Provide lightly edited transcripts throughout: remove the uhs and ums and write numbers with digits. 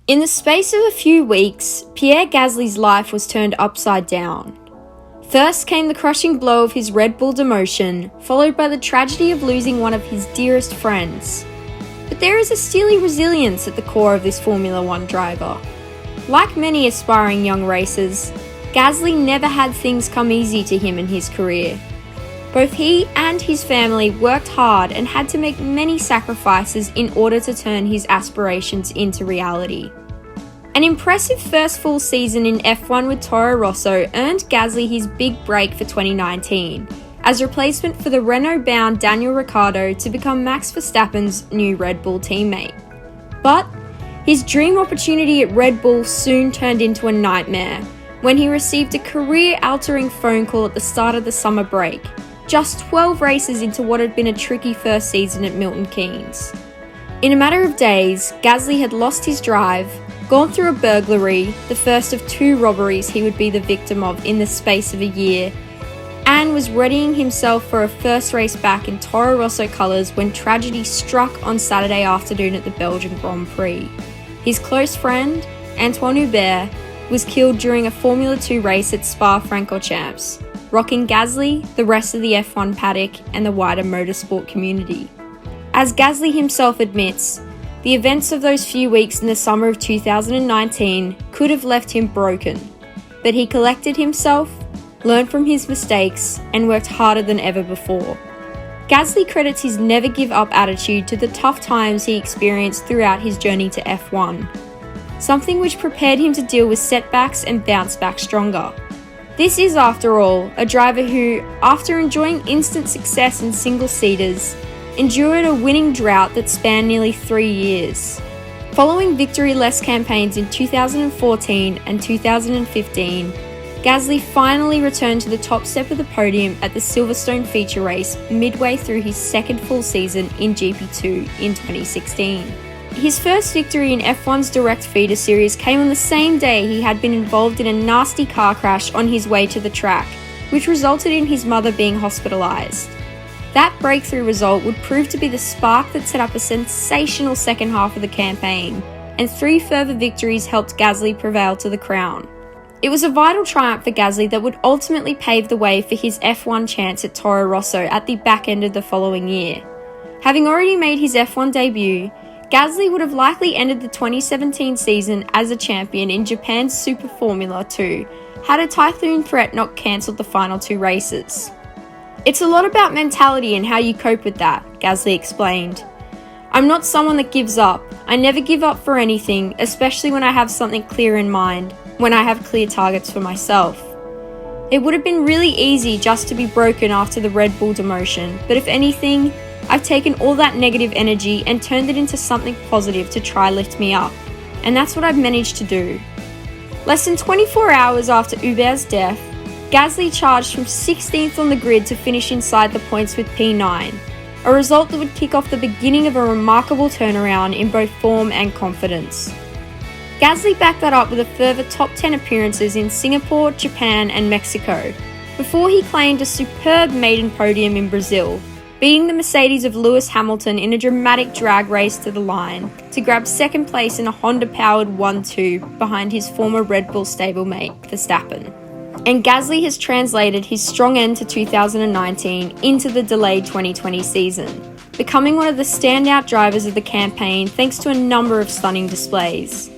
In the space of a few weeks, Pierre Gasly's life was turned upside down. First came the crushing blow of his Red Bull demotion, followed by the tragedy of losing one of his dearest friends. But there is a steely resilience at the core of this Formula One driver. Like many aspiring young racers, Gasly never had things come easy to him in his career. Both he and his family worked hard and had to make many sacrifices in order to turn his aspirations into reality. An impressive first full season in F1 with Toro Rosso earned Gasly his big break for 2019, as replacement for the Renault-bound Daniel Ricciardo to become Max Verstappen's new Red Bull teammate. But his dream opportunity at Red Bull soon turned into a nightmare when he received a career-altering phone call at the start of the summer break, just 12 races into what had been a tricky first season at Milton Keynes. In a matter of days, Gasly had lost his drive, gone through a burglary, the first of 2 robberies he would be the victim of in the space of a year, and was readying himself for a first race back in Toro Rosso colours when tragedy struck on Saturday afternoon at the Belgian Grand Prix. His close friend, Antoine Hubert, was killed during a Formula 2 race at Spa-Francorchamps, rocking Gasly, the rest of the F1 paddock, and the wider motorsport community. As Gasly himself admits, the events of those few weeks in the summer of 2019 could have left him broken, but he collected himself, learned from his mistakes, and worked harder than ever before. Gasly credits his never-give-up attitude to the tough times he experienced throughout his journey to F1, something which prepared him to deal with setbacks and bounce back stronger. This is, after all, a driver who, after enjoying instant success in single-seaters, endured a winning drought that spanned nearly 3 years. Following victory-less campaigns in 2014 and 2015, Gasly finally returned to the top step of the podium at the Silverstone feature race midway through his second full season in GP2 in 2016. His first victory in F1's direct feeder series came on the same day he had been involved in a nasty car crash on his way to the track, which resulted in his mother being hospitalised. That breakthrough result would prove to be the spark that set up a sensational second half of the campaign, and 3 further victories helped Gasly prevail to the crown. It was a vital triumph for Gasly that would ultimately pave the way for his F1 chance at Toro Rosso at the back end of the following year. Having already made his F1 debut, Gasly would have likely ended the 2017 season as a champion in Japan's Super Formula 2 had a typhoon threat not cancelled the final 2 races. "It's a lot about mentality and how you cope with that," Gasly explained. "I'm not someone that gives up. I never give up for anything, especially when I have something clear in mind, when I have clear targets for myself. It would have been really easy just to be broken after the Red Bull demotion, but if anything, I've taken all that negative energy and turned it into something positive to try lift me up, and that's what I've managed to do." Less than 24 hours after Hubert's death, Gasly charged from 16th on the grid to finish inside the points with P9, a result that would kick off the beginning of a remarkable turnaround in both form and confidence. Gasly backed that up with a further top 10 appearances in Singapore, Japan and Mexico, before he claimed a superb maiden podium in Brazil, beating the Mercedes of Lewis Hamilton in a dramatic drag race to the line to grab second place in a Honda-powered 1-2 behind his former Red Bull stablemate, Verstappen. And Gasly has translated his strong end to 2019 into the delayed 2020 season, becoming one of the standout drivers of the campaign thanks to a number of stunning displays.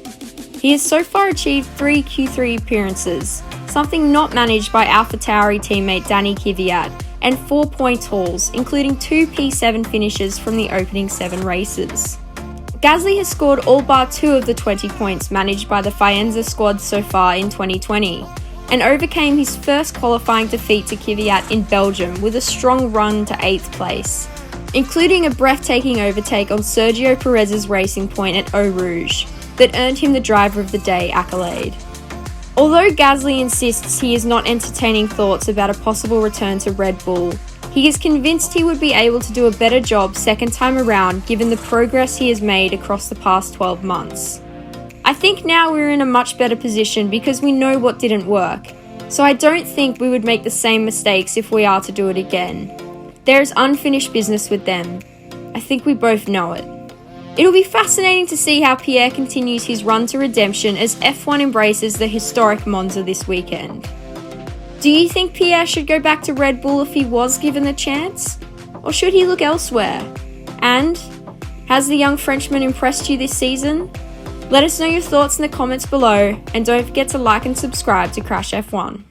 He has so far achieved 3 Q3 appearances, something not managed by AlphaTauri teammate Danny Kvyat, and 4 points hauls, including 2 P7 finishes from the opening 7 races. Gasly has scored all bar 2 of the 20 points managed by the Faenza squad so far in 2020, and overcame his first qualifying defeat to Kvyat in Belgium with a strong run to 8th place, including a breathtaking overtake on Sergio Perez's racing point at Eau Rouge that earned him the Driver of the Day accolade. Although Gasly insists he is not entertaining thoughts about a possible return to Red Bull, he is convinced he would be able to do a better job second time around given the progress he has made across the past 12 months. "I think now we're in a much better position because we know what didn't work, so I don't think we would make the same mistakes if we are to do it again. There is unfinished business with them. I think we both know it." It'll be fascinating to see how Pierre continues his run to redemption as F1 embraces the historic Monza this weekend. Do you think Pierre should go back to Red Bull if he was given the chance? Or should he look elsewhere? And has the young Frenchman impressed you this season? Let us know your thoughts in the comments below, and don't forget to like and subscribe to Crash F1.